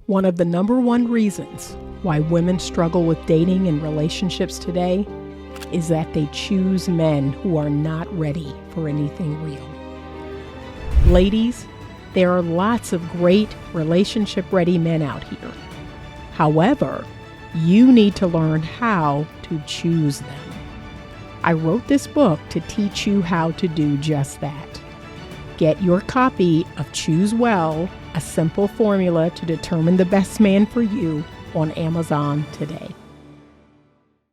One of the number one reasons why women struggle with dating and relationships today is that they choose men who are not ready for anything real. Ladies, there are lots of great relationship-ready men out here. However, you need to learn how to choose them. I wrote this book to teach you how to do just that. Get your copy of Choose Well, a simple formula to determine the best man for you on Amazon today.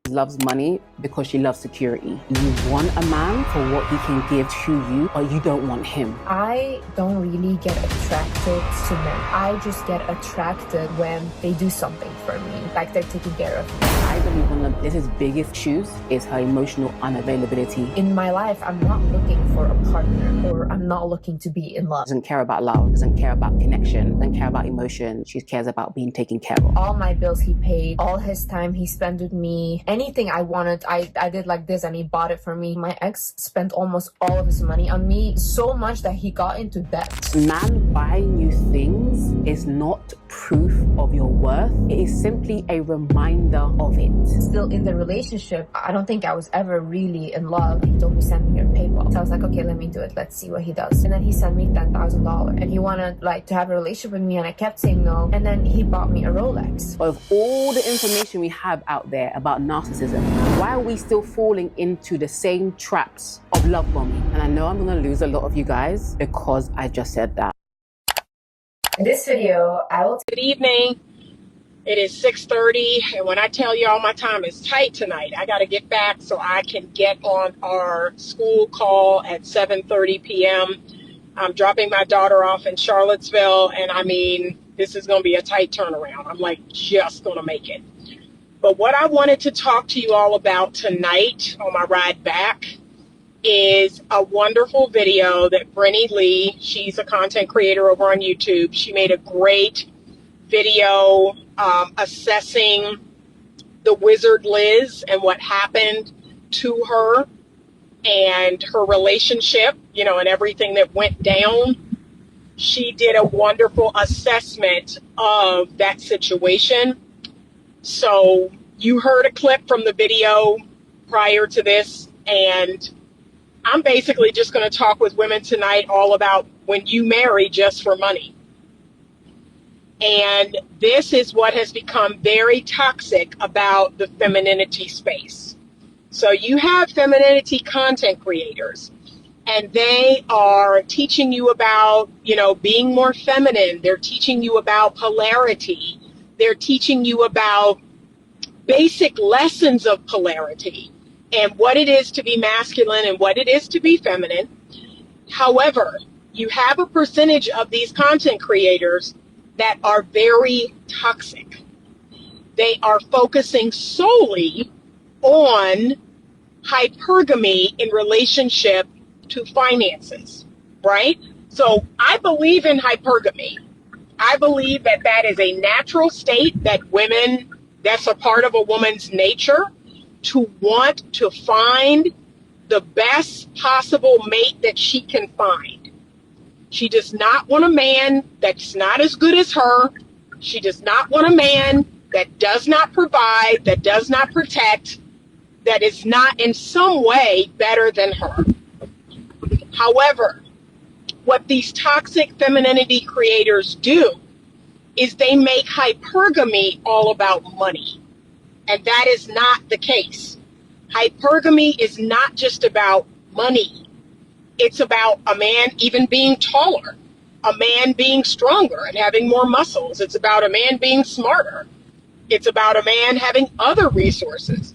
Loves money because she loves security. You want a man for what he can give to you, but you don't want him. I don't really get attracted to men. I just get attracted when they do something for me, like they're taking care of me. I believe one of Liz's biggest issues is her emotional unavailability. In my life, I'm not looking for a partner, or I'm not looking to be in love. Doesn't care about love, doesn't care about connection, doesn't care about emotion. She cares about being taken care of. All my bills he paid, all his time he spent with me. Anything I wanted, I did like this and he bought it for me. My ex spent almost all of his money on me, so much that he got into debt. Man buying you things is not proof of your worth. It is simply a reminder of it. Still in the relationship, I don't think I was ever really in love. He told me send me your PayPal. So I was like, okay, let me do it. Let's see what he does. And then he sent me $10,000 and he wanted like to have a relationship with me and I kept saying no. And then he bought me a Rolex. Of all the information we have out there about narcissism, why are we still falling into the same traps of love bombing? And I know I'm gonna lose a lot of you guys because I just said that. In this video, I will... Good evening. It is 6:30, and when I tell y'all my time is tight tonight, I got to get back so I can get on our school call at 7:30 p.m. I'm dropping my daughter off in Charlottesville, and I mean, this is going to be a tight turnaround. I'm like just going to make it. But what I wanted to talk to you all about tonight on my ride back is a wonderful video that Brenny Lee, she's a content creator over on YouTube. She made a great video assessing the wizard Liz and what happened to her and her relationship, you know, and everything that went down. She did a wonderful assessment of that situation. So you heard a clip from the video prior to this, and I'm basically just going to talk with women tonight all about when you marry just for money. And this is what has become very toxic about the femininity space. So you have femininity content creators, and they are teaching you about, you know, being more feminine. They're teaching you about polarity. They're teaching you about basic lessons of polarity and what it is to be masculine and what it is to be feminine. However, you have a percentage of these content creators that are very toxic. They are focusing solely on hypergamy in relationship to finances, right? So I believe in hypergamy. I believe that that is a natural state that women, that's a part of a woman's nature to want to find the best possible mate that she can find. She does not want a man that's not as good as her. She does not want a man that does not provide, that does not protect, that is not in some way better than her. However, what these toxic femininity creators do is they make hypergamy all about money. And that is not the case. Hypergamy is not just about money. It's about a man even being taller, a man being stronger and having more muscles. It's about a man being smarter. It's about a man having other resources,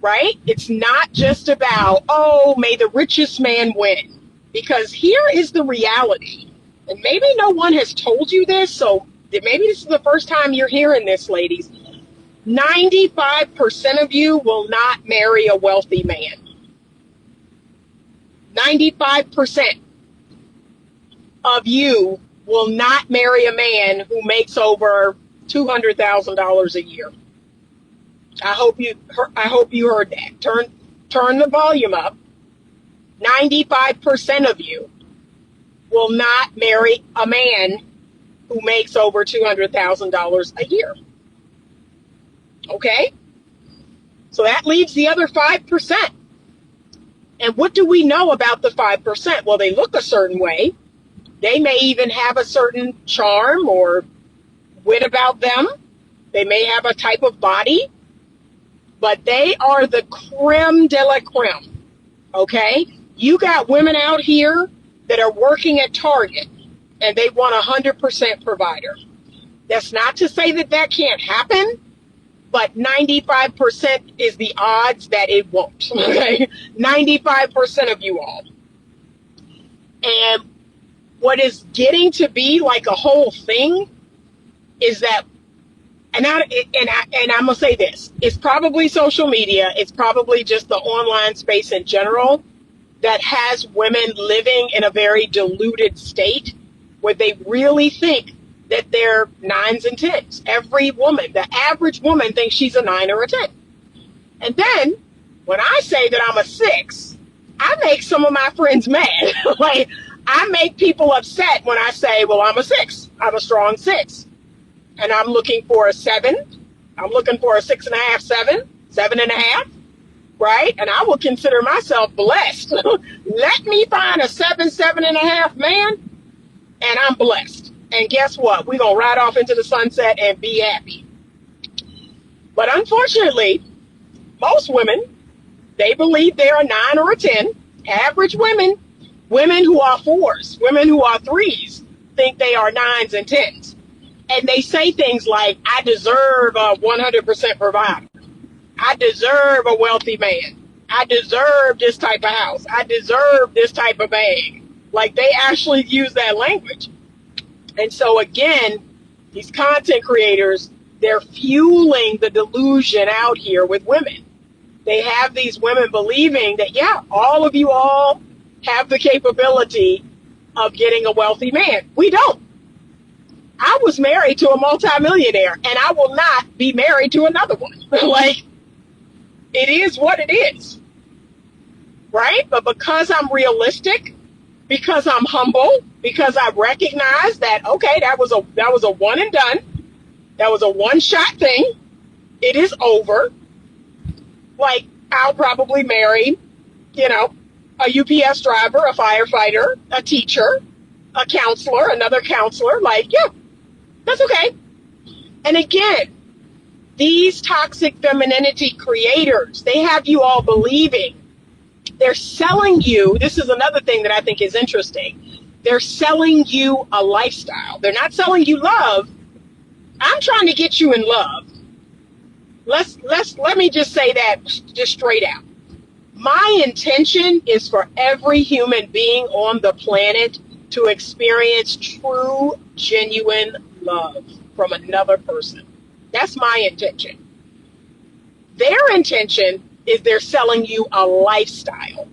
right? It's not just about, oh, may the richest man win. Because here is the reality. And maybe no one has told you this, so maybe this is the first time you're hearing this, ladies. 95% of you will not marry a wealthy man. 95% of you will not marry a man who makes over $200,000 a year. I hope you heard that. Turn the volume up. 95% of you will not marry a man who makes over $200,000 a year. Okay? So that leaves the other 5%. And what do we know about the 5%? Well, they look a certain way. They may even have a certain charm or wit about them. They may have a type of body, but they are the creme de la creme. Okay? You got women out here that are working at Target and they want 100% provider. That's not to say that that can't happen, but 95% is the odds that it won't. Okay? 95% of you all. And what is getting to be like a whole thing is that, and I'm gonna say this, it's probably social media, it's probably just the online space in general that has women living in a very diluted state where they really think that they're 9s and 10s. Every woman, the average woman, thinks she's a 9 or a 10. And then when I say that I'm a 6, I make some of my friends mad. Like, I make people upset when I say, well, I'm a 6. I'm a strong 6. And I'm looking for a 7. I'm looking for a 6.5, 7, 7.5, right? And I will consider myself blessed. Let me find a 7, 7.5 man, and I'm blessed. And guess what? We're going to ride off into the sunset and be happy. But unfortunately, most women, they believe they're a 9 or a 10. Average women, women who are 4s, women who are 3s, think they are 9s and 10s. And they say things like, I deserve a 100% provider. I deserve a wealthy man. I deserve this type of house. I deserve this type of bag. Like, they actually use that language. And so again, these content creators, they're fueling the delusion out here with women. They have these women believing that, yeah, all of you all have the capability of getting a wealthy man. We don't. I was married to a multimillionaire, and I will not be married to another one. Like, it is what it is, right? But because I'm realistic, because I'm humble, because I recognize that, okay, that was a one and done. That was a one-shot thing. It is over. Like, I'll probably marry, a UPS driver, a firefighter, a teacher, a counselor, another counselor. Like, yeah, that's okay. And again, these toxic femininity creators, they have you all believing. They're selling you, this is another thing that I think is interesting. They're selling you a lifestyle. They're not selling you love. I'm trying to get you in love. Let me just say that just straight out. My intention is for every human being on the planet to experience true, genuine love from another person. That's my intention. Their intention is they're selling you a lifestyle.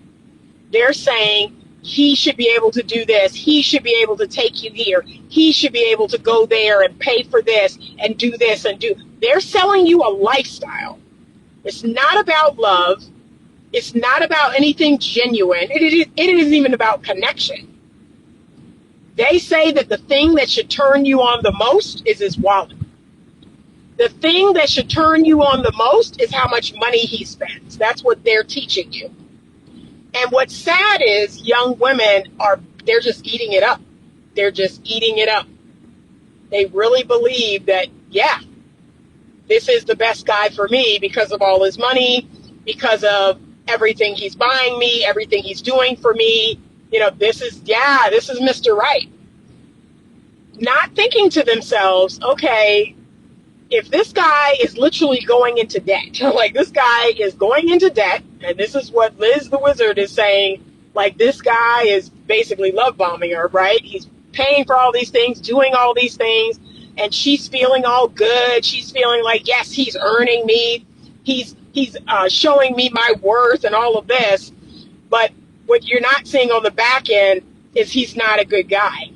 They're saying he should be able to do this. He should be able to take you here. He should be able to go there and pay for this and do this and do. They're selling you a lifestyle. It's not about love. It's not about anything genuine. It isn't even about connection. They say that the thing that should turn you on the most is his wallet. The thing that should turn you on the most is how much money he spends. That's what they're teaching you. And what's sad is young women they're just eating it up. They're just eating it up. They really believe that, yeah, this is the best guy for me because of all his money, because of everything he's buying me, everything he's doing for me. This is Mr. Right. Not thinking to themselves, okay, if this guy is literally going into debt, like this guy is going into debt, and this is what Liz the Wizard is saying, like this guy is basically love bombing her, right? He's paying for all these things, doing all these things, and she's feeling all good. She's feeling like, yes, he's earning me. He's showing me my worth and all of this. But what you're not seeing on the back end is he's not a good guy.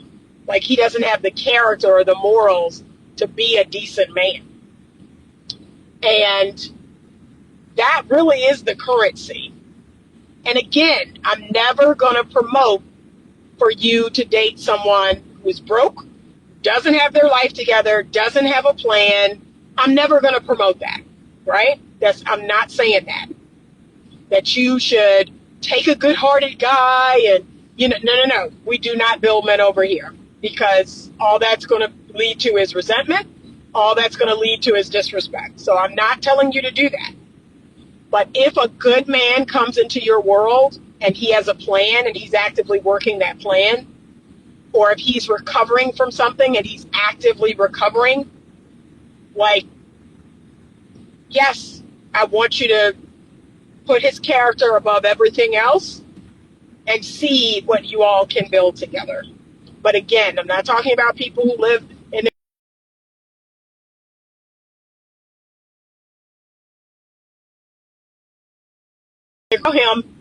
Like, he doesn't have the character or the morals to be a decent man. And that really is the currency. And again, I'm never going to promote for you to date someone who is broke, doesn't have their life together, doesn't have a plan, I'm never going to promote that, right? I'm not saying that you should take a good-hearted guy and, no. We do not build men over here, because all that's going to lead to is resentment. All that's going to lead to is disrespect. So I'm not telling you to do that. But if a good man comes into your world and he has a plan and he's actively working that plan, or if he's recovering from something and he's actively recovering, like, yes, I want you to put his character above everything else and see what you all can build together. But again, I'm not talking about people who live in him.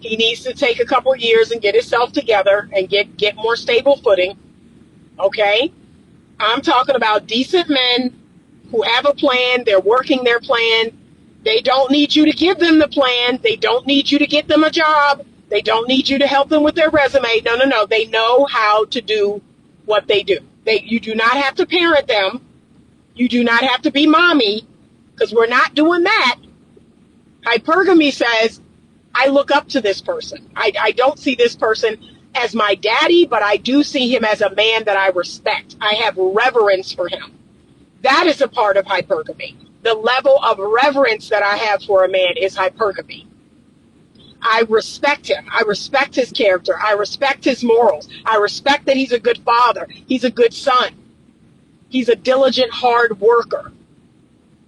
He needs to take a couple of years and get himself together and get more stable footing. Okay? I'm talking about decent men who have a plan. They're working their plan. They don't need you to give them the plan. They don't need you to get them a job. They don't need you to help them with their resume. No. They know how to do what they do. You do not have to parent them. You do not have to be mommy, because we're not doing that. Hypergamy says, I look up to this person. I don't see this person as my daddy, but I do see him as a man that I respect. I have reverence for him. That is a part of hypergamy. The level of reverence that I have for a man is hypergamy. I respect him. I respect his character. I respect his morals. I respect that he's a good father. He's a good son. He's a diligent, hard worker.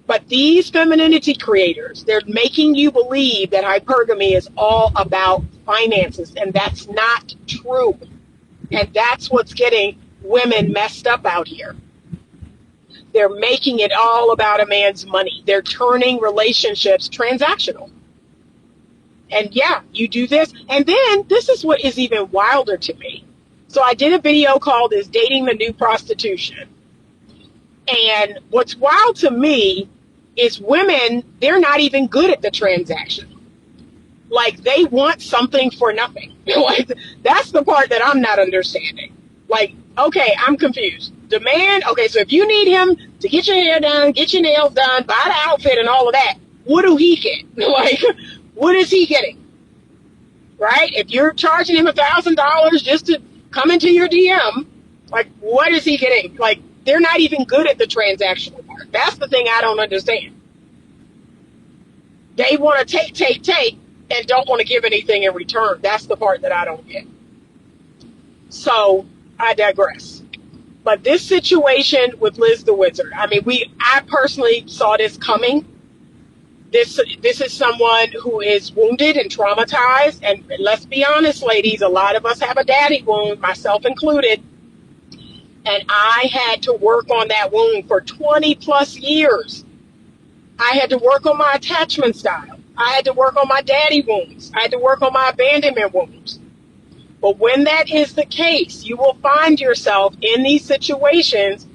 But these femininity creators, they're making you believe that hypergamy is all about finances, and that's not true. And that's what's getting women messed up out here. They're making it all about a man's money. They're turning relationships transactional. And yeah, you do this. And then this is what is even wilder to me. So I did a video called Is Dating the New Prostitution? And what's wild to me is women, they're not even good at the transaction. Like, they want something for nothing. Like, that's the part that I'm not understanding. Like, okay, I'm confused. The man, okay, so if you need him to get your hair done, get your nails done, buy the outfit and all of that, what do he get? Like, what is he getting? Right? If you're charging him $1,000 just to come into your DM, like, what is he getting? Like, they're not even good at the transactional part. That's the thing I don't understand. They want to take, and don't want to give anything in return. That's the part that I don't get. So, I digress. But this situation with Liz the Wizard, I mean, I personally saw this coming. This is someone who is wounded and traumatized. And let's be honest, ladies, a lot of us have a daddy wound, myself included. And I had to work on that wound for 20 plus years. I had to work on my attachment style. I had to work on my daddy wounds. I had to work on my abandonment wounds. But when that is the case, you will find yourself in these situations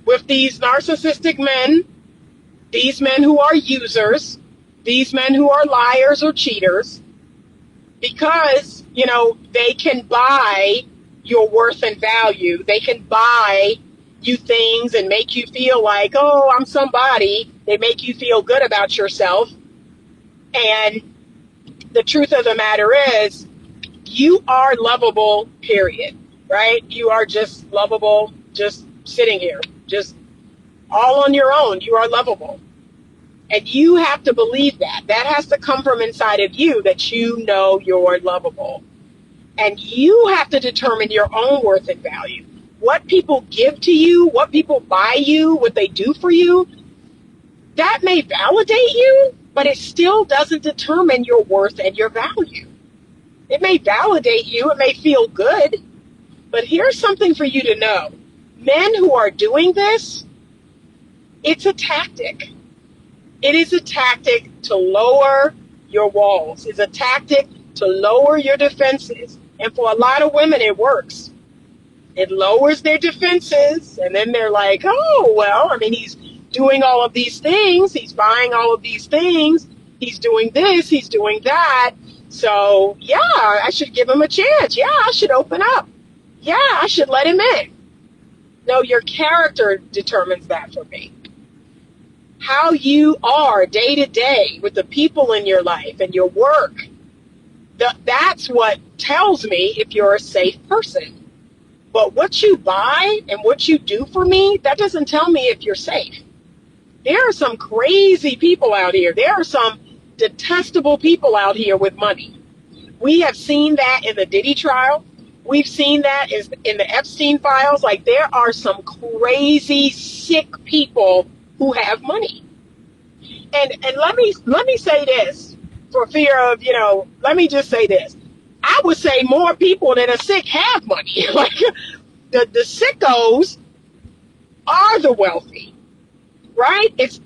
with these narcissistic men, these men who are users, these men who are liars or cheaters, because, they can buy your worth and value. They can buy you things and make you feel like, oh, I'm somebody. They make you feel good about yourself. And the truth of the matter is, you are lovable, period, right? You are just lovable, just sitting here, just all on your own. You are lovable. And you have to believe that. That has to come from inside of you, that you know you're lovable. And you have to determine your own worth and value. What people give to you, what people buy you, what they do for you, that may validate you, but it still doesn't determine your worth and your value. It may validate you, it may feel good, but here's something for you to know. Men who are doing this, it's a tactic. It is a tactic to lower your walls. It's a tactic to lower your defenses. And for a lot of women, it works. It lowers their defenses, and then they're like, oh, well, I mean, he's doing all of these things. He's buying all of these things. He's doing this. He's doing that. So, yeah, I should give him a chance. Yeah, I should open up. Yeah, I should let him in. No, your character determines that for me. How you are day to day with the people in your life and your work, that's what tells me if you're a safe person. But what you buy and what you do for me, that doesn't tell me if you're safe. There are some crazy people out here. There are some detestable people out here with money. We have seen that in the Diddy trial. We've seen that in the Epstein files. Like, there are some crazy, sick people who have money. And let me say this for fear of, let me just say this. I would say more people that are sick have money. Like, the sickos are the wealthy, right? It's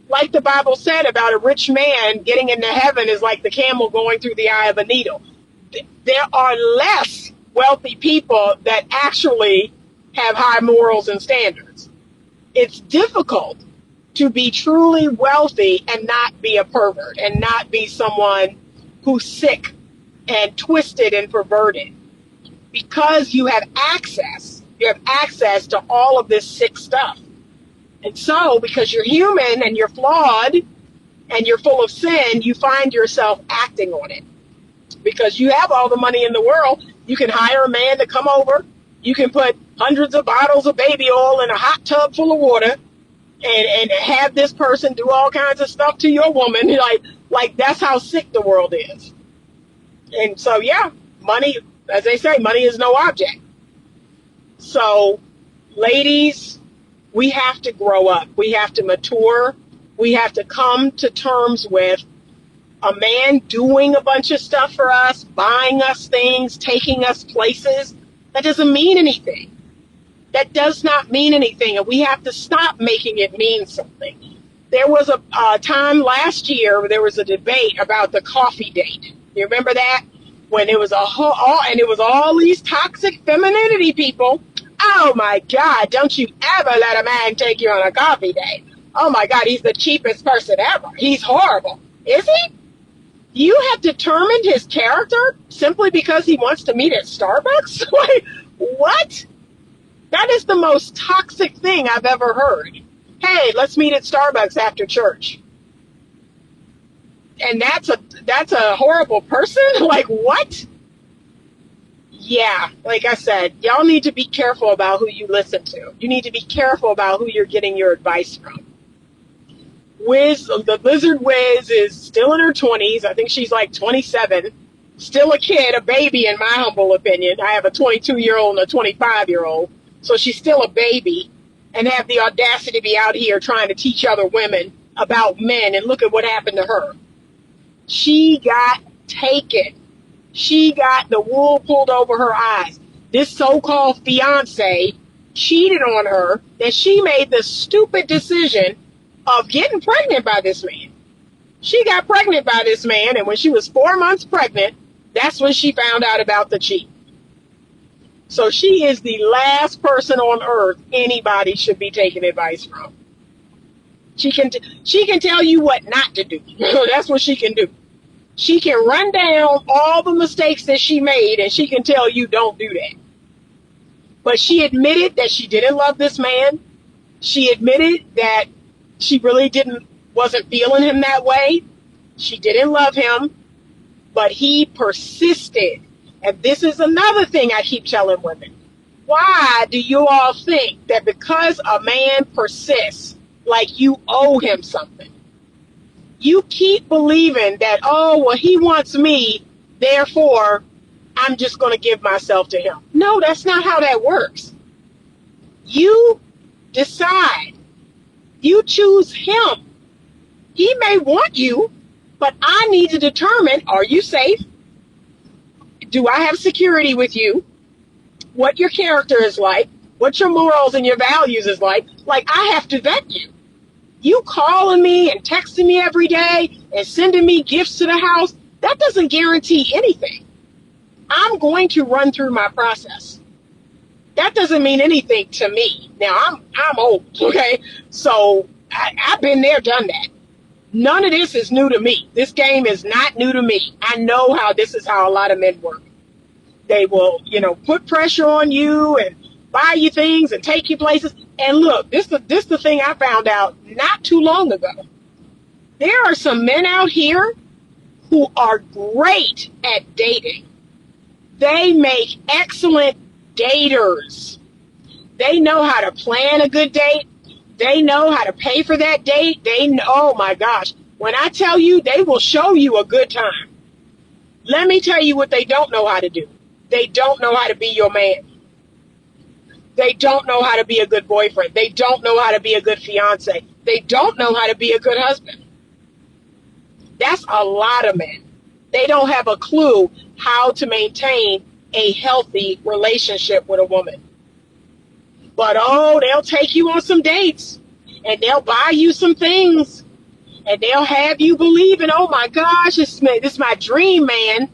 like the Bible said about a rich man getting into heaven is like the camel going through the eye of a needle. There are less wealthy people that actually have high morals and standards. It's difficult to be truly wealthy and not be a pervert and not be someone who's sick and twisted and perverted, because you have access to all of this sick stuff. And so, because you're human and you're flawed and you're full of sin, you find yourself acting on it. Because you have all the money in the world, you can hire a man to come over, you can put hundreds of bottles of baby oil in a hot tub full of water and have this person do all kinds of stuff to your woman. Like that's how sick the world is. And so, yeah, money, as they say, money is no object. So, ladies, we have to grow up. We have to mature. We have to come to terms with a man doing a bunch of stuff for us, buying us things, taking us places. That doesn't mean anything. That does not mean anything. And we have to stop making it mean something. There was a time last year where there was a debate about the coffee date. You remember that? When it was all these toxic femininity people. Oh my God, don't you ever let a man take you on a coffee date. Oh my God, he's the cheapest person ever. He's horrible. Is he? You have determined his character simply because he wants to meet at Starbucks? Like, what? That is the most toxic thing I've ever heard. Hey, let's meet at Starbucks after church. And that's a horrible person? Like, what? Yeah, like I said, y'all need to be careful about who you listen to. You need to be careful about who you're getting your advice from. The Lizard Wiz is still in her 20s. I think she's like 27. Still a kid, a baby in my humble opinion. I have a 22-year-old and a 25-year-old. So she's still a baby and have the audacity to be out here trying to teach other women about men. And look at what happened to her. She got taken. She got the wool pulled over her eyes. This so-called fiance cheated on her, that she made the stupid decision of getting pregnant by this man. She got pregnant by this man, and when she was 4 months pregnant, that's when she found out about the cheat. So she is the last person on earth anybody should be taking advice from. She can tell you what not to do. That's what she can do. She can run down all the mistakes that she made, and she can tell you don't do that. But she admitted that she didn't love this man. She admitted that she really wasn't feeling him that way. She didn't love him, but he persisted. And this is another thing I keep telling women. Why do you all think that because a man persists, like you owe him something? You keep believing that, oh, well, he wants me, therefore, I'm just going to give myself to him. No, that's not how that works. You decide. You choose him. He may want you, but I need to determine, are you safe? Do I have security with you? What your character is like? What your morals and your values is like? Like, I have to vet you. You calling me and texting me every day and sending me gifts to the house, that doesn't guarantee anything. I'm going to run through my process. That doesn't mean anything to me. Now, I'm old, okay? So I've been there, done that. None of this is new to me. This game is not new to me. I know how this is how a lot of men work. They will, put pressure on you and buy you things and take you places. And look, this the thing I found out not too long ago. There are some men out here who are great at dating. They make excellent daters. They know how to plan a good date. They know how to pay for that date. They know, oh my gosh. When I tell you, they will show you a good time. Let me tell you what they don't know how to do. They don't know how to be your man. They don't know how to be a good boyfriend. They don't know how to be a good fiance. They don't know how to be a good husband. That's a lot of men. They don't have a clue how to maintain a healthy relationship with a woman. But oh, they'll take you on some dates and they'll buy you some things and they'll have you believing, oh my gosh, this is my dream man.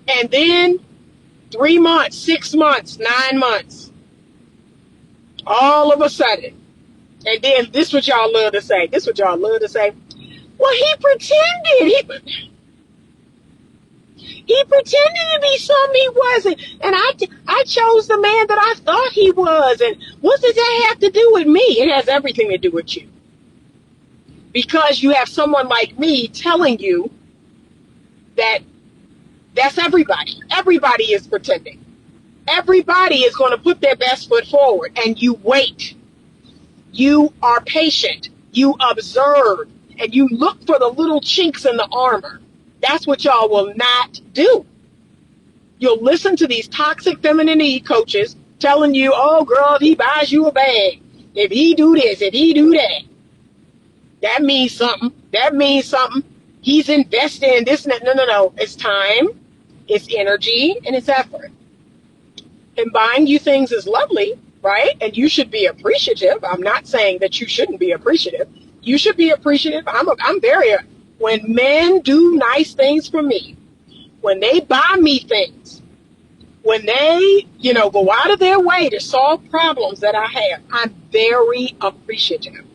And then 3 months, 6 months, 9 months, all of a sudden. And then this is what y'all love to say. This is what y'all love to say. Well, he pretended. He pretended to be something he wasn't. And I chose the man that I thought he was. And what does that have to do with me? It has everything to do with you. Because you have someone like me telling you that that's everybody. Everybody is pretending. Everybody is going to put their best foot forward. And you wait. You are patient. You observe. And you look for the little chinks in the armor. That's what y'all will not do. You'll listen to these toxic femininity coaches telling you, oh, girl, if he buys you a bag, if he do this, if he do that, that means something. That means something. He's investing in this and that. No. It's time, it's energy, and it's effort. And buying you things is lovely, right? And you should be appreciative. I'm not saying that you shouldn't be appreciative. You should be appreciative. I'm very, when men do nice things for me, when they buy me things, when they, go out of their way to solve problems that I have, I'm very appreciative.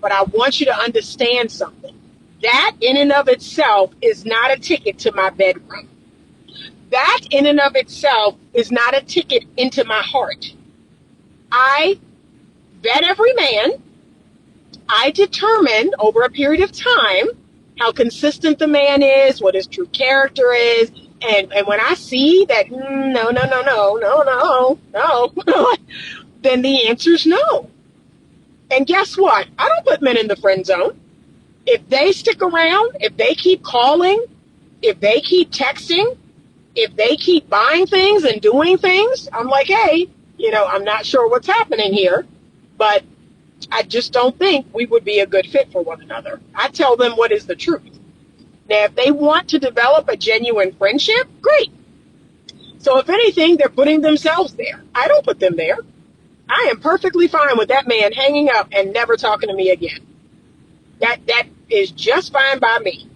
But I want you to understand something. That in and of itself is not a ticket to my bedroom. That in and of itself is not a ticket into my heart. I vet every man. I determine over a period of time how consistent the man is, what his true character is. And when I see that, no, then the answer is no. And guess what? I don't put men in the friend zone. If they stick around, if they keep calling, if they keep texting, if they keep buying things and doing things, I'm like, hey, I'm not sure what's happening here, but I just don't think we would be a good fit for one another. I tell them what is the truth. Now, if they want to develop a genuine friendship, great. So if anything, they're putting themselves there. I don't put them there. I am perfectly fine with that man hanging up and never talking to me again. That is just fine by me.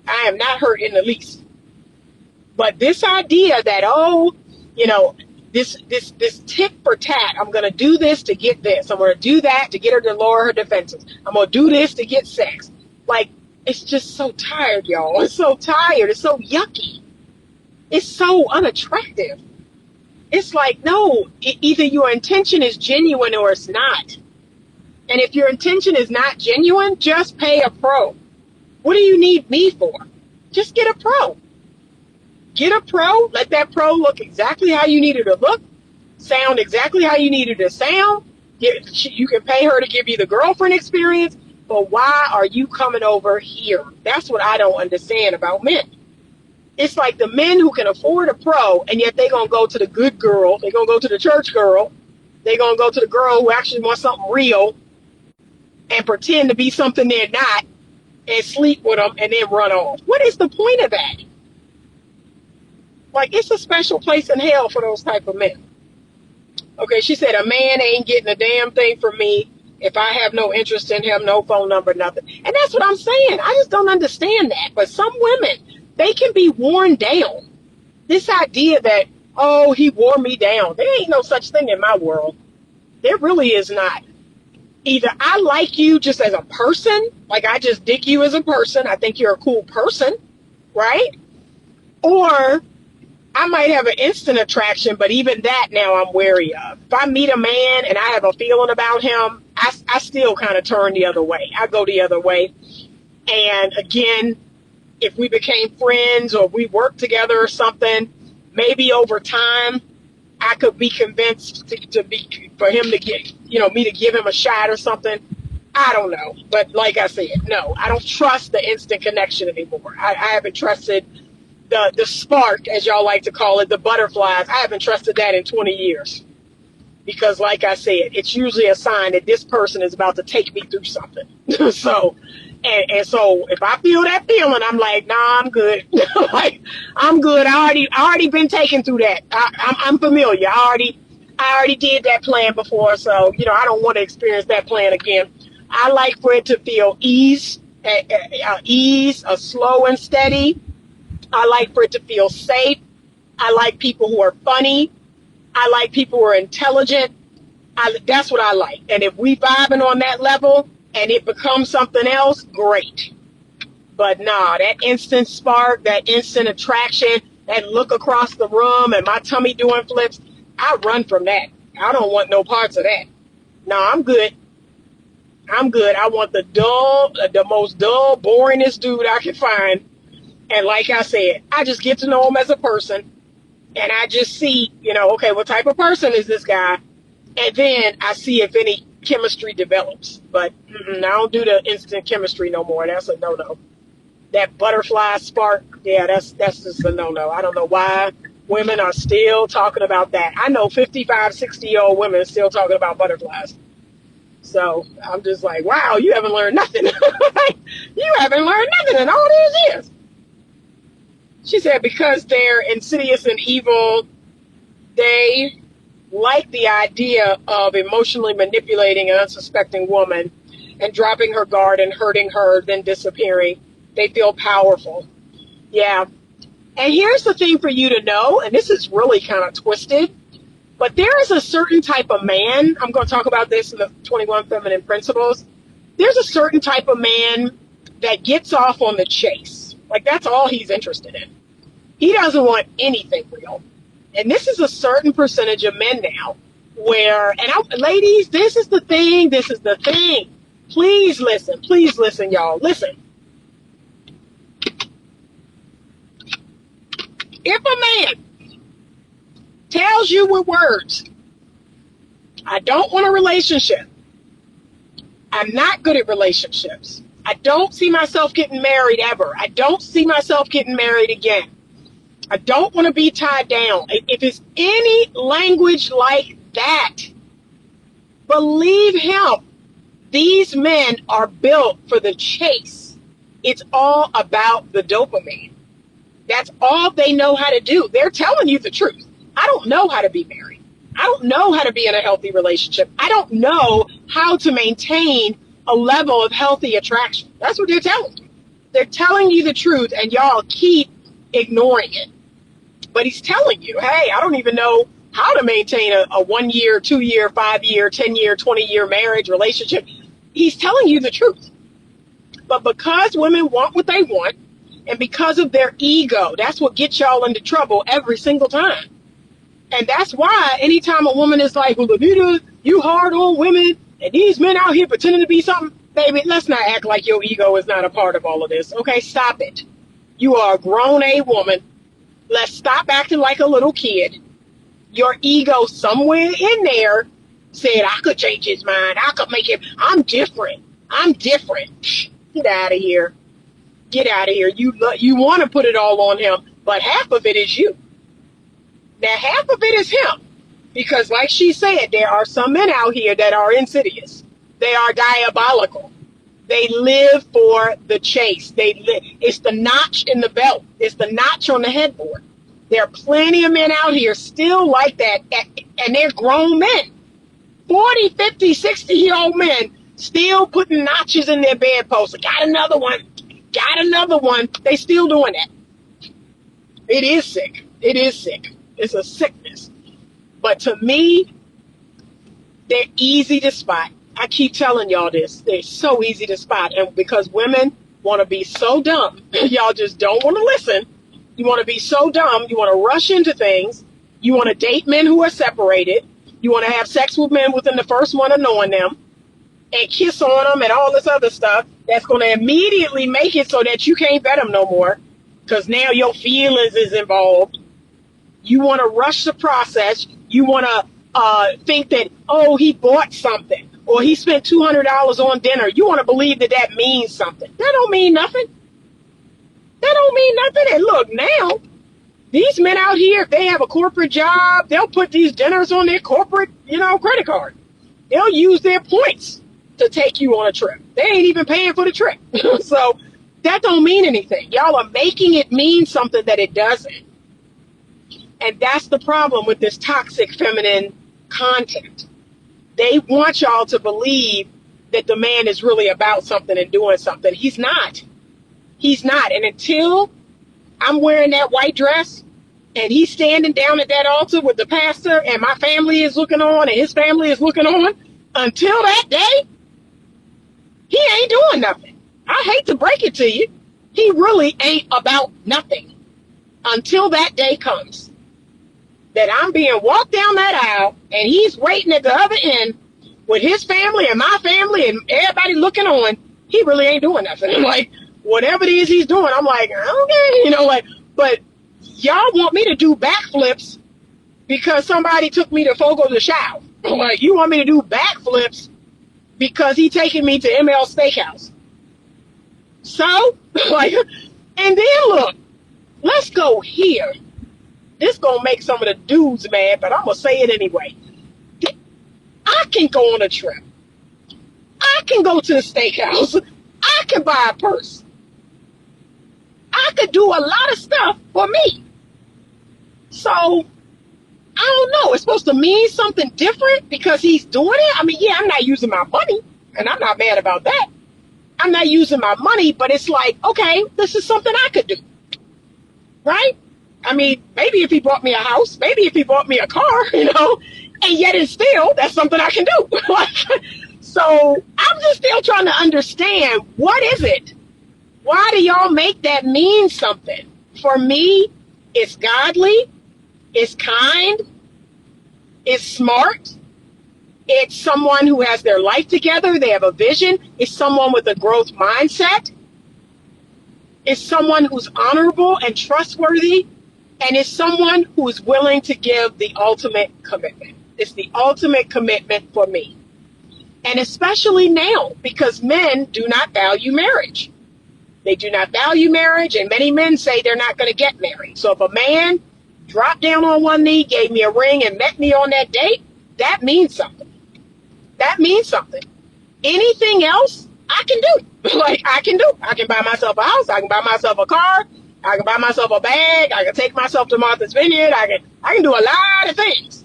I am not hurt in the least. But this idea that, this tit for tat, I'm going to do this to get this. I'm going to do that to get her to lower her defenses. I'm going to do this to get sex. Like, it's just so tired, y'all. It's so tired. It's so yucky. It's so unattractive. It's like, no, either your intention is genuine or it's not. And if your intention is not genuine, just pay a pro. What do you need me for? Just get a pro. Get a pro. Let that pro look exactly how you need it to look. Sound exactly how you need it to sound. You can pay her to give you the girlfriend experience. But why are you coming over here? That's what I don't understand about men. It's like the men who can afford a pro, and yet they're going to go to the good girl. They're going to go to the church girl. They're going to go to the girl who actually wants something real and pretend to be something they're not and sleep with them and then run off. What is the point of that? Like, it's a special place in hell for those type of men. Okay, she said, a man ain't getting a damn thing from me if I have no interest in him, no phone number, nothing. And that's what I'm saying. I just don't understand that. But some women, they can be worn down. This idea that, oh, he wore me down. There ain't no such thing in my world. There really is not. Either I like you just as a person, like I just dig you as a person. I think you're a cool person, right? Or I might have an instant attraction, but even that now I'm wary of. If I meet a man and I have a feeling about him, I still kind of turn the other way. I go the other way. And again, if we became friends or we worked together or something, maybe over time, I could be convinced for him to get, me to give him a shot or something. I don't know. But like I said, no, I don't trust the instant connection anymore. I haven't trusted the spark, as y'all like to call it, the butterflies. I haven't trusted that in 20 years. Because like I said, it's usually a sign that this person is about to take me through something. So if I feel that feeling, I'm like, nah, I'm good. Like, I'm good. I already been taken through that. I'm familiar. I already did that plan before. So, I don't want to experience that plan again. I like for it to feel ease, slow and steady. I like for it to feel safe. I like people who are funny. I like people who are intelligent. That's what I like. And if we vibing on that level and it becomes something else, great. But nah, that instant spark, that instant attraction, that look across the room and my tummy doing flips, I run from that. I don't want no parts of that. Nah, I'm good. I'm good. I want the most dull, boringest dude I can find. And like I said, I just get to know him as a person. And I just see, okay, what type of person is this guy? And then I see if any chemistry develops. But I don't do the instant chemistry no more. That's a no-no. That butterfly spark, yeah, that's just a no-no. I don't know why women are still talking about that. I know 55, 60-year-old women are still talking about butterflies. So I'm just like, wow, you haven't learned nothing. You haven't learned nothing in all these years. She said because they're insidious and evil, they like the idea of emotionally manipulating an unsuspecting woman and dropping her guard and hurting her, then disappearing. They feel powerful. Yeah. And here's the thing for you to know, and this is really kind of twisted, but there is a certain type of man, I'm going to talk about this in the 21 Feminine Principles. There's a certain type of man that gets off on the chase. Like, that's all he's interested in. He doesn't want anything real. And this is a certain percentage of men now where, ladies, this is the thing. Please listen, y'all. Listen. If a man tells you with words, I don't want a relationship, I'm not good at relationships, I don't see myself getting married ever, I don't see myself getting married again, I don't want to be tied down. If it's any language like that, believe him. These men are built for the chase. It's all about the dopamine. That's all they know how to do. They're telling you the truth. I don't know how to be married. I don't know how to be in a healthy relationship. I don't know how to maintain a level of healthy attraction. That's what they're telling you. They're telling you the truth, and y'all keep ignoring it. But he's telling you, hey, I don't even know how to maintain a 1 year, 2 year, 5 year, 10 year, 20 year marriage relationship. He's telling you the truth. But because women want what they want, and because of their ego, that's what gets y'all into trouble every single time. And that's why anytime a woman is like, well, Anita, you hard on women, and these men out here pretending to be something, baby, let's not act like your ego is not a part of all of this. Okay, stop it. You are a grown-A woman. Let's stop acting like a little kid. Your ego somewhere in there said, I could change his mind. I could make him, I'm different. Get out of here. Get out of here. You want to put it all on him, but half of it is you. Now, half of it is him. Because like she said, there are some men out here that are insidious. They are diabolical. They live for the chase. It's the notch in the belt. It's the notch on the headboard. There are plenty of men out here still like that, and they're grown men. 40, 50, 60-year-old men still putting notches in their bedposts. Got another one. They still doing that. It is sick. It's a sickness. But to me, they're easy to spot. I keep telling y'all this. They're so easy to spot. And because women want to be so dumb, y'all just don't want to listen. You want to be so dumb. You want to rush into things. You want to date men who are separated. You want to have sex with men within the first month of knowing them and kiss on them and all this other stuff that's going to immediately make it so that you can't vet them no more because now your feelings is involved. You want to rush the process. You want to think that, oh, he bought something or he spent $200 on dinner. You want to believe that that means something. That don't mean nothing. That don't mean nothing. And look, now, these men out here, if they have a corporate job, they'll put these dinners on their corporate, credit card. They'll use their points to take you on a trip. They ain't even paying for the trip. So that don't mean anything. Y'all are making it mean something that it doesn't. And that's the problem with this toxic feminine content. They want y'all to believe that the man is really about something and doing something. He's not. He's not. And until I'm wearing that white dress and he's standing down at that altar with the pastor and my family is looking on and his family is looking on, until that day, he ain't doing nothing. I hate to break it to you. He really ain't about nothing until that day comes that I'm being walked down that aisle and he's waiting at the other end with his family and my family and everybody looking on. He really ain't doing nothing. Like, whatever it is he's doing, I'm like, okay, but y'all want me to do backflips because somebody took me to Fogo de Chao. Like, you want me to do backflips because he taking me to ML Steakhouse. So, and then look, let's go here. This gonna make some of the dudes mad, but I'm gonna say it anyway. I can go on a trip. I can go to the steakhouse. I can buy a purse. I could do a lot of stuff for me. So, I don't know. It's supposed to mean something different because he's doing it. I mean, yeah, I'm not using my money, and I'm not mad about that. I'm not using my money, but it's like, okay, this is something I could do. Right? I mean, maybe if he bought me a house, maybe if he bought me a car, and yet and still, that's something I can do. So I'm just still trying to understand, what is it? Why do y'all make that mean something? For me, it's godly, it's kind, it's smart, it's someone who has their life together, they have a vision, it's someone with a growth mindset, it's someone who's honorable and trustworthy, and it's someone who is willing to give the ultimate commitment. It's the ultimate commitment for me. And especially now, because men do not value marriage. They do not value marriage, and many men say they're not going to get married. So if a man dropped down on one knee, gave me a ring, and met me on that date, that means something. That means something. Anything else, I can do. I can do. I can buy myself a house. I can buy myself a car. I can buy myself a bag. I can take myself to Martha's Vineyard. I can do a lot of things.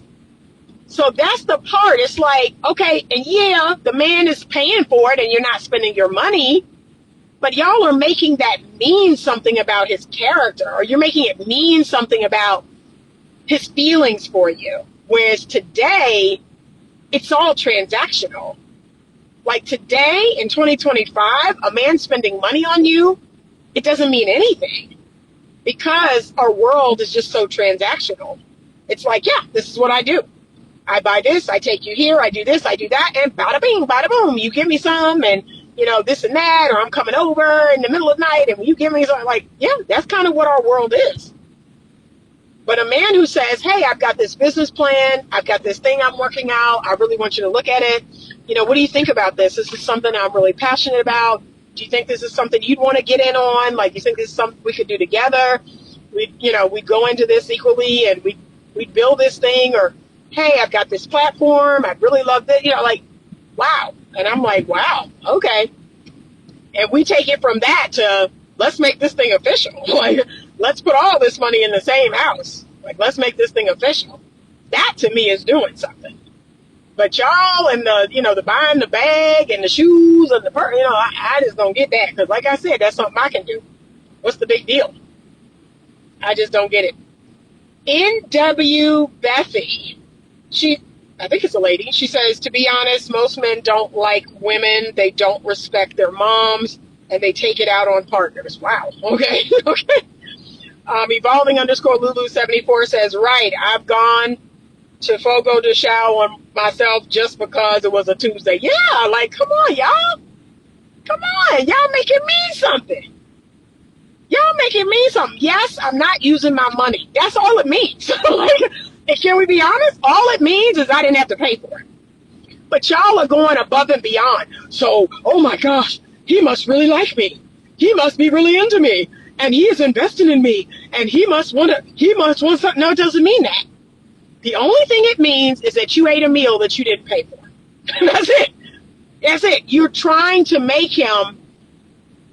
So that's the part. It's like, okay, and yeah, the man is paying for it and you're not spending your money, but y'all are making that mean something about his character, or you're making it mean something about his feelings for you. Whereas today, it's all transactional. Like today in 2025, a man spending money on you, it doesn't mean anything because our world is just so transactional. It's like, yeah, this is what I do. I buy this, I take you here, I do this, I do that, and bada bing, bada boom, you give me some, and this and that, or I'm coming over in the middle of the night, and you give me some, like, yeah, that's kind of what our world is. But a man who says, hey, I've got this business plan, I've got this thing I'm working out, I really want you to look at it, what do you think about this? This is something I'm really passionate about. Do you think this is something you'd want to get in on? Like, you think this is something we could do together? We go into this equally, and we build this thing, or hey, I've got this platform, I'd really love this, wow. And I'm like, wow, okay. And we take it from that to, let's make this thing official. Like, let's put all this money in the same house. Like, let's make this thing official. That to me is doing something. But y'all and the buying the bag and the shoes and the I just don't get that. Because like I said, that's something I can do. What's the big deal? I just don't get it. N.W. Bethy. I think it's a lady. She says, to be honest, most men don't like women. They don't respect their moms, and they take it out on partners. Wow. Okay. Okay. Evolving_Lulu74 says, right, I've gone to Fogo de Chao on myself just because it was a Tuesday. Yeah, like, come on, y'all. Come on. Y'all make it mean something. Y'all make it mean something. Yes, I'm not using my money. That's all it means. Like, and can we be honest? All it means is I didn't have to pay for it. But y'all are going above and beyond. So, oh my gosh, he must really like me. He must be really into me. And he is investing in me. And he must want something. No, it doesn't mean that. The only thing it means is that you ate a meal that you didn't pay for. That's it. That's it. You're trying to make him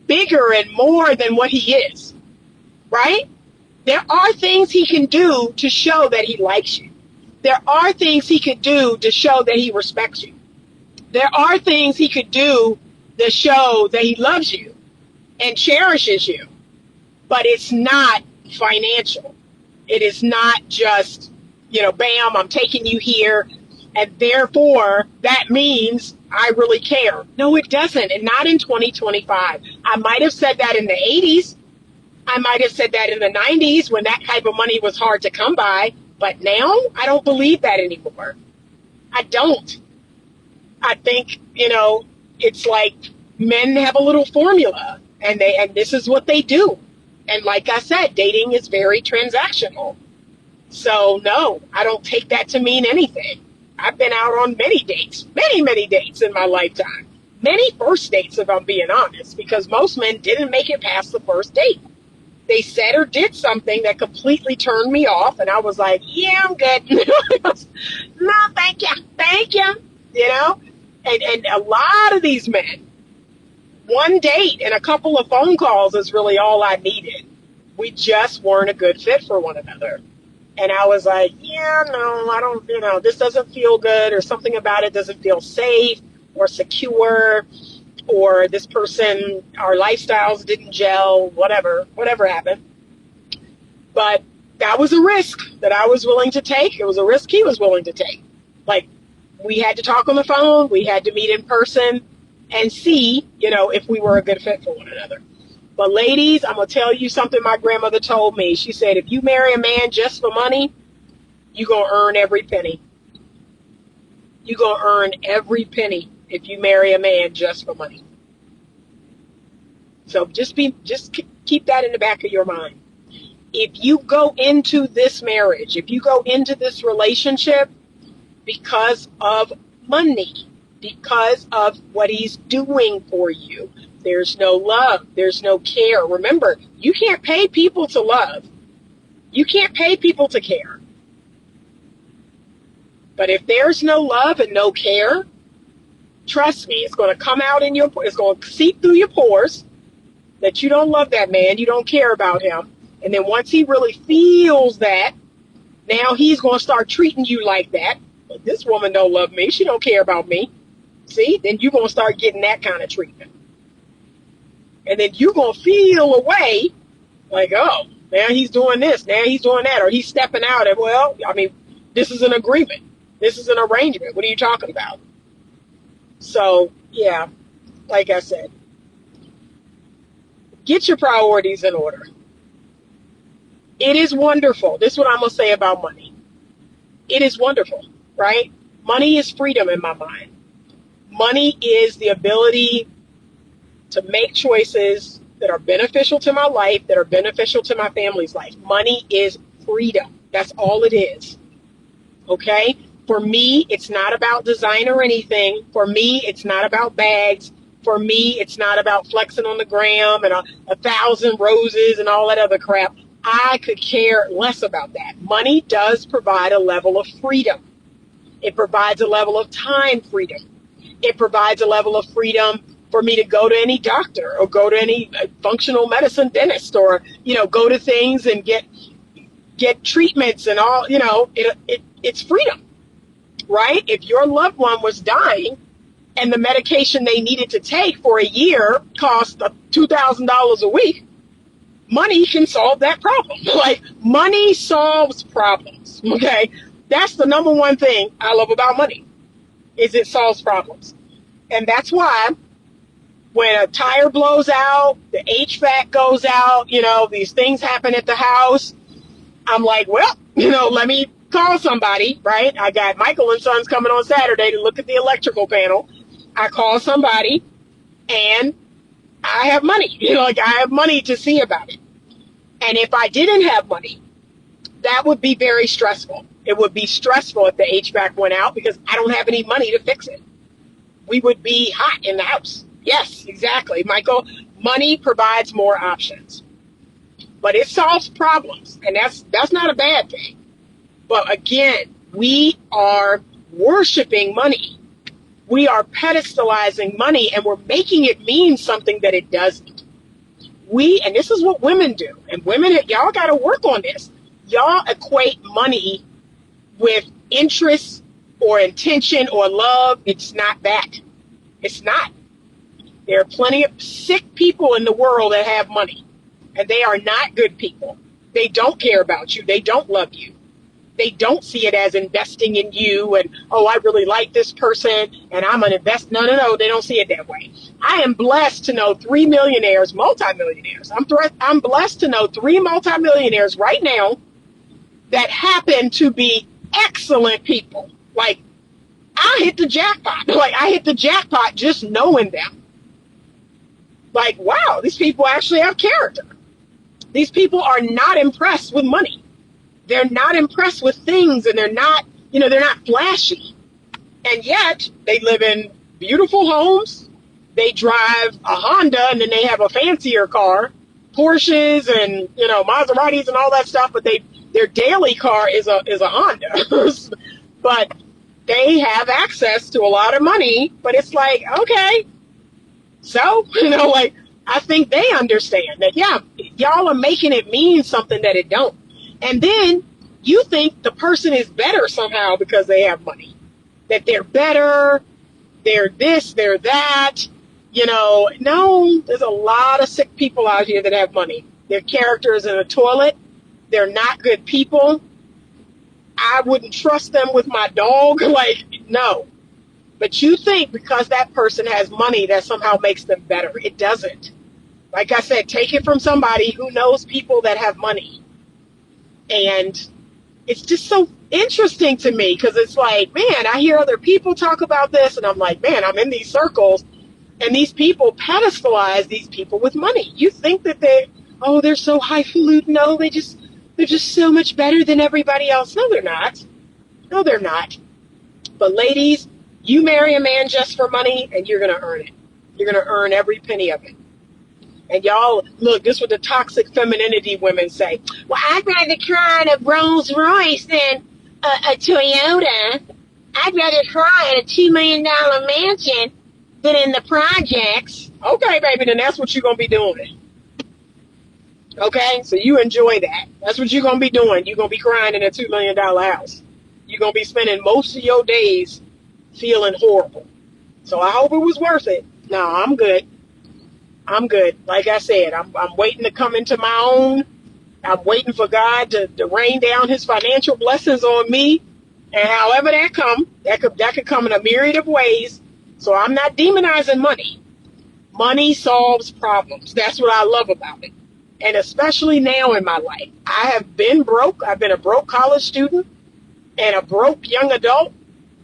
bigger and more than what he is, right? There are things he can do to show that he likes you. There are things he could do to show that he respects you. There are things he could do to show that he loves you and cherishes you. But it's not financial. It is not just, bam, I'm taking you here, and therefore that means I really care. No, it doesn't, and not in 2025. I might have said that in the 80s. I might have said that in the 90s when that type of money was hard to come by, but now I don't believe that anymore. I don't. I think, it's like men have a little formula, and this is what they do. And like I said, dating is very transactional. So no, I don't take that to mean anything. I've been out on many dates, many dates in my lifetime. Many first dates, if I'm being honest, because most men didn't make it past the first date. They said or did something that completely turned me off, and I was like, yeah, I'm good. No, thank you. And a lot of these men, one date and a couple of phone calls is really all I needed. We just weren't a good fit for one another. And I was like, yeah, no, I don't, this doesn't feel good, or something about it doesn't feel safe or secure, or this person, our lifestyles didn't gel, whatever happened. But that was a risk that I was willing to take. It was a risk he was willing to take. Like, we had to talk on the phone. We had to meet in person and see, if we were a good fit for one another. But ladies, I'm going to tell you something my grandmother told me. She said, if you marry a man just for money, you're going to earn every penny. You're going to earn every penny if you marry a man just for money. So just keep that in the back of your mind. If you go into this marriage, if you go into this relationship because of money, because of what he's doing for you, there's no love, there's no care. Remember, you can't pay people to love. You can't pay people to care. But if there's no love and no care, trust me, it's going to come out it's going to seep through your pores that you don't love that man, you don't care about him. And then once he really feels that, now he's going to start treating you like that. But this woman don't love me, she don't care about me. See, then you're going to start getting that kind of treatment. And then you're going to feel a way like, oh, now he's doing this, now he's doing that, or he's stepping out. And this is an agreement. This is an arrangement. What are you talking about? So, yeah, like I said, get your priorities in order. It is wonderful. This is what I'm going to say about money. It is wonderful, right? Money is freedom in my mind. Money is the ability to make choices that are beneficial to my life, that are beneficial to my family's life. Money is freedom. That's all it is. Okay? For me, it's not about design or anything. For me, it's not about bags. For me, it's not about flexing on the gram and 1,000 roses and all that other crap. I could care less about that. Money does provide a level of freedom. It provides a level of time freedom. It provides a level of freedom for me to go to any doctor or go to any functional medicine dentist, or, go to things and get treatments and all, it's freedom, right? If your loved one was dying and the medication they needed to take for a year cost $2,000 a week, money can solve that problem. Like, money solves problems, okay? That's the number one thing I love about money, is it solves problems. And that's why when a tire blows out, the HVAC goes out, these things happen at the house. I'm like, well, let me call somebody, right? I got Michael and Sons coming on Saturday to look at the electrical panel. I call somebody and I have money, I have money to see about it. And if I didn't have money, that would be very stressful. It would be stressful if the HVAC went out because I don't have any money to fix it. We would be hot in the house. Yes, exactly, Michael. Money provides more options, but it solves problems, and that's not a bad thing. But again, we are worshiping money. We are pedestalizing money, and we're making it mean something that it doesn't. And this is what women do, and women, y'all got to work on this. Y'all equate money with interest or intention or love. It's not that. It's not. There are plenty of sick people in the world that have money, and they are not good people. They don't care about you. They don't love you. They don't see it as investing in you and, oh, I really like this person and I'm going to invest. No. They don't see it that way. I am blessed to know 3 millionaires, multimillionaires. I'm blessed to know 3 multimillionaires right now that happen to be excellent people. Like, I hit the jackpot. I hit the jackpot just knowing them. Like, wow, these people actually have character. These people are not impressed with money. They're not impressed with things, and they're not flashy. And yet they live in beautiful homes. They drive a Honda, and then they have a fancier car, Porsches and, Maseratis and all that stuff. But their daily car is a Honda. But they have access to a lot of money. But it's like, okay. So, I think they understand that, yeah, y'all are making it mean something that it don't. And then you think the person is better somehow because they have money. That they're better, they're this, they're that. No, there's a lot of sick people out here that have money. Their character is in the toilet. They're not good people. I wouldn't trust them with my dog. No. But you think because that person has money that somehow makes them better. It doesn't. Like I said, take it from somebody who knows people that have money. And it's just so interesting to me because it's like, man, I hear other people talk about this and I'm like, man, I'm in these circles and these people pedestalize these people with money. You think that they're so highfalutin. No, they're just so much better than everybody else. No, they're not. No, they're not. But ladies, you marry a man just for money and you're going to earn it. You're going to earn every penny of it. And y'all, look, this is what the toxic femininity women say. Well, I'd rather cry in a Rolls Royce than a Toyota. I'd rather cry in a $2 million mansion than in the projects. Okay, baby, then that's what you're going to be doing. Okay, so you enjoy that. That's what you're going to be doing. You're going to be crying in a $2 million house. You're going to be spending most of your days feeling horrible. So I hope it was worth it. No, I'm good. I'm good. Like I said, I'm waiting to come into my own. I'm waiting for God to rain down his financial blessings on me. And however that could come in a myriad of ways. So I'm not demonizing money. Money solves problems. That's what I love about it. And especially now in my life. I have been broke. I've been a broke college student and a broke young adult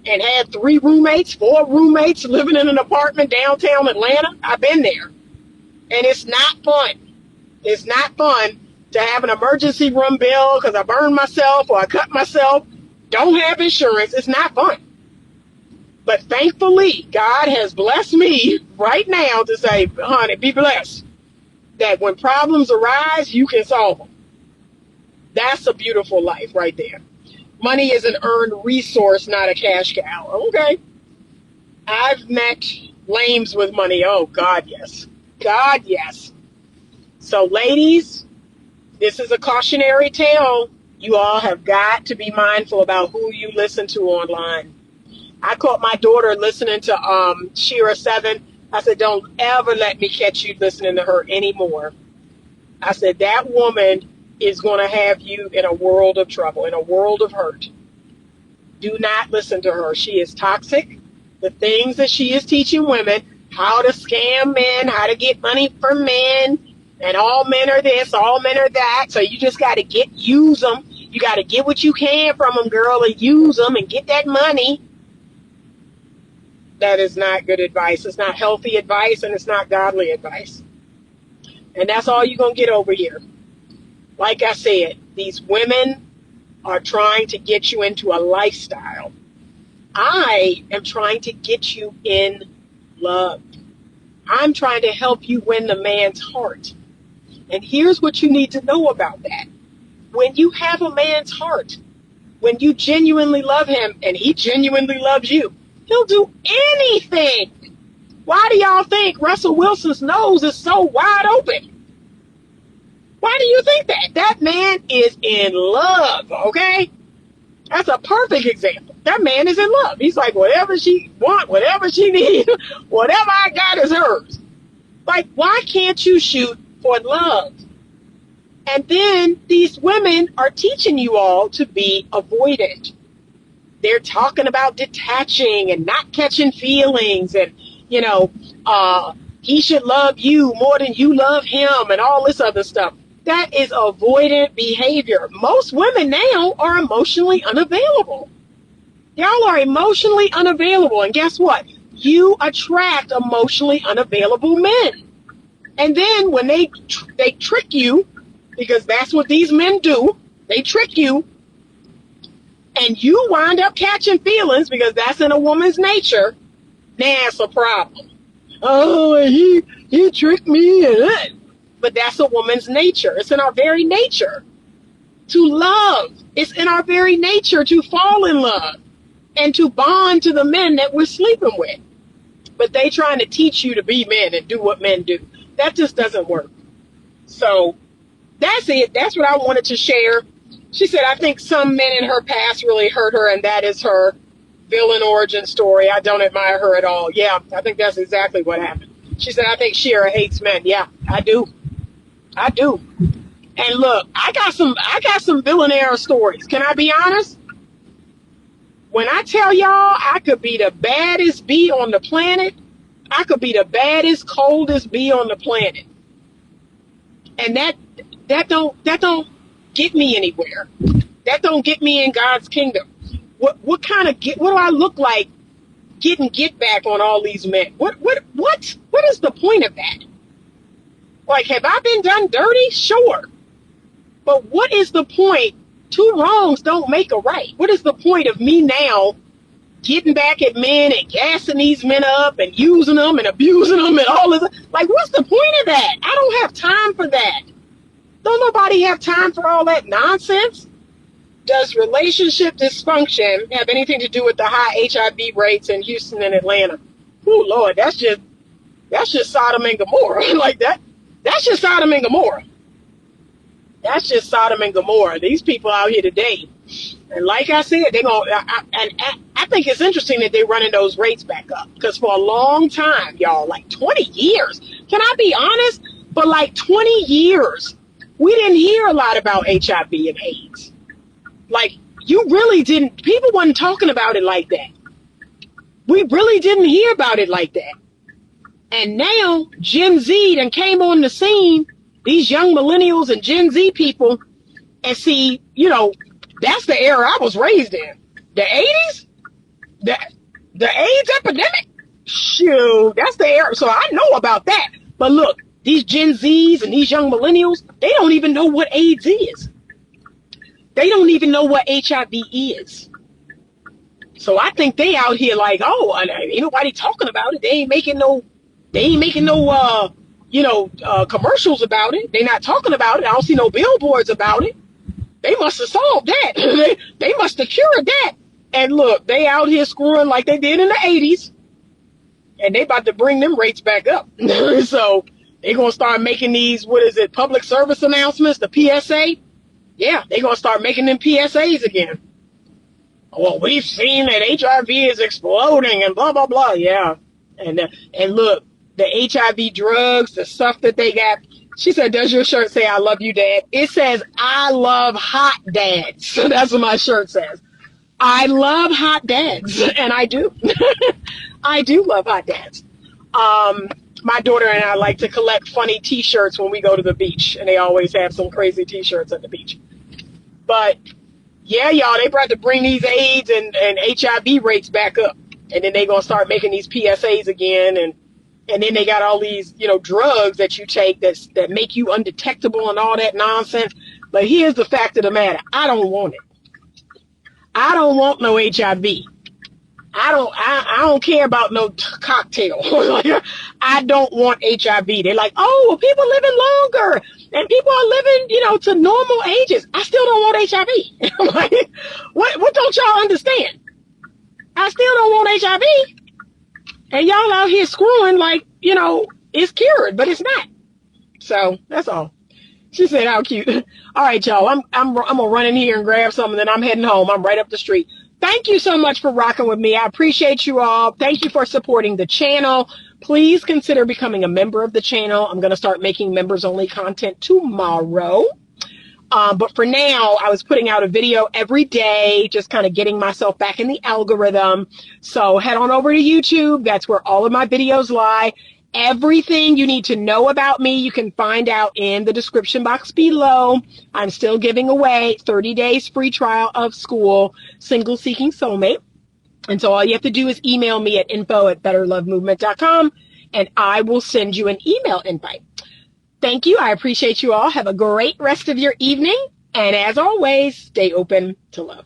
and had 4 roommates living in an apartment downtown Atlanta. I've been there. And it's not fun. It's not fun to have an emergency room bill because I burned myself or I cut myself. Don't have insurance. It's not fun. But thankfully, God has blessed me right now to say, honey, be blessed. That when problems arise, you can solve them. That's a beautiful life right there. Money is an earned resource, not a cash cow. Okay. I've met lames with money. Oh, God, yes. God, yes. So, ladies, this is a cautionary tale. You all have got to be mindful about who you listen to online. I caught my daughter listening to Shira 7. I said, don't ever let me catch you listening to her anymore. I said, that woman is going to have you in a world of trouble, in a world of hurt. Do not listen to her. She is toxic. The things that she is teaching women, how to scam men, how to get money from men, and all men are this, all men are that. So you just got to use them. You got to get what you can from them, girl, and use them and get that money. That is not good advice. It's not healthy advice, and it's not godly advice. And that's all you're going to get over here. Like I said, these women are trying to get you into a lifestyle. I am trying to get you in love. I'm trying to help you win the man's heart. And here's what you need to know about that. When you have a man's heart, when you genuinely love him and he genuinely loves you, he'll do anything. Why do y'all think Russell Wilson's nose is so wide open? Why do you think that? That man is in love, okay? That's a perfect example. That man is in love. He's like, whatever she wants, whatever she needs, whatever I got is hers. Like, why can't you shoot for love? And then these women are teaching you all to be avoidant. They're talking about detaching and not catching feelings and, he should love you more than you love him and all this other stuff. That is avoidant behavior. Most women now are emotionally unavailable. Y'all are emotionally unavailable. And guess what? You attract emotionally unavailable men. And then when they trick you, because that's what these men do, they trick you, and you wind up catching feelings because that's in a woman's nature, that's a problem. Oh, he tricked me. But that's a woman's nature. It's in our very nature to love. It's in our very nature to fall in love and to bond to the men that we're sleeping with. But they trying to teach you to be men and do what men do. That just doesn't work. So that's it. That's what I wanted to share. She said, I think some men in her past really hurt her, and that is her villain origin story. I don't admire her at all. Yeah, I think that's exactly what happened. She said, I think Shira hates men. Yeah, I do. And look, I got some billionaire stories. Can I be honest? When I tell y'all I could be the baddest bee on the planet, I could be the baddest, coldest bee on the planet. And that don't get me anywhere. That don't get me in God's kingdom. What do I look like getting get back on all these men? What is the point of that? Like, have I been done dirty? Sure. But what is the point? Two wrongs don't make a right. What is the point of me now getting back at men and gassing these men up and using them and abusing them and all this? Like, what's the point of that? I don't have time for that. Don't nobody have time for all that nonsense? Does relationship dysfunction have anything to do with the high HIV rates in Houston and Atlanta? Oh, Lord, that's just Sodom and Gomorrah. Like that. That's just Sodom and Gomorrah. That's just Sodom and Gomorrah. These people out here today. And like I said, I think it's interesting that they're running those rates back up. Because for a long time, y'all, like 20 years. Can I be honest? For like 20 years, we didn't hear a lot about HIV and AIDS. Like, you really didn't. People wasn't talking about it like that. We really didn't hear about it like that. And now Gen Z done came on the scene, these young millennials and Gen Z people, and see, that's the era I was raised in. The 80s? The AIDS epidemic? Shoot, that's the era. So I know about that. But look, these Gen Zs and these young millennials, they don't even know what AIDS is. They don't even know what HIV is. So I think they out here like, ain't nobody talking about it. They ain't making no commercials about it. They not talking about it. I don't see no billboards about it. They must have solved that. they must have cured that. And look, they out here screwing like they did in the 80s. And they about to bring them rates back up. So they going to start making these, public service announcements, the PSA. Yeah, they going to start making them PSAs again. Well, we've seen that HIV is exploding and blah, blah, blah. Yeah. And look, the HIV drugs, the stuff that they got. She said, does your shirt say, I love you, Dad? It says, I love hot dads. So that's what my shirt says. I love hot dads. And I do. I do love hot dads. My daughter and I like to collect funny t-shirts when we go to the beach, and they always have some crazy t-shirts at the beach. But yeah, y'all, they about to bring these AIDS and HIV rates back up. And then they're going to start making these PSAs again. And then they got all these, drugs that you take that make you undetectable and all that nonsense. But here's the fact of the matter. I don't want it. I don't want no HIV. I don't care about no cocktail. I don't want HIV. They're like, oh, well, people living longer and people are living, to normal ages. I still don't want HIV. I'm like, what don't y'all understand? I still don't want HIV. And y'all out here screwing like, it's cured, but it's not. So that's all. She said, how cute. All right, y'all. I'm gonna run in here and grab something, and then I'm heading home. I'm right up the street. Thank you so much for rocking with me. I appreciate you all. Thank you for supporting the channel. Please consider becoming a member of the channel. I'm going to start making members only content tomorrow. But for now, I was putting out a video every day, just kind of getting myself back in the algorithm. So head on over to YouTube. That's where all of my videos lie. Everything you need to know about me, you can find out in the description box below. I'm still giving away 30 days free trial of Skool, Single Seeking Soulmate. And so all you have to do is email me at info@betterlovemovement.com, and I will send you an email invite. Thank you. I appreciate you all. Have a great rest of your evening. And as always, stay open to love.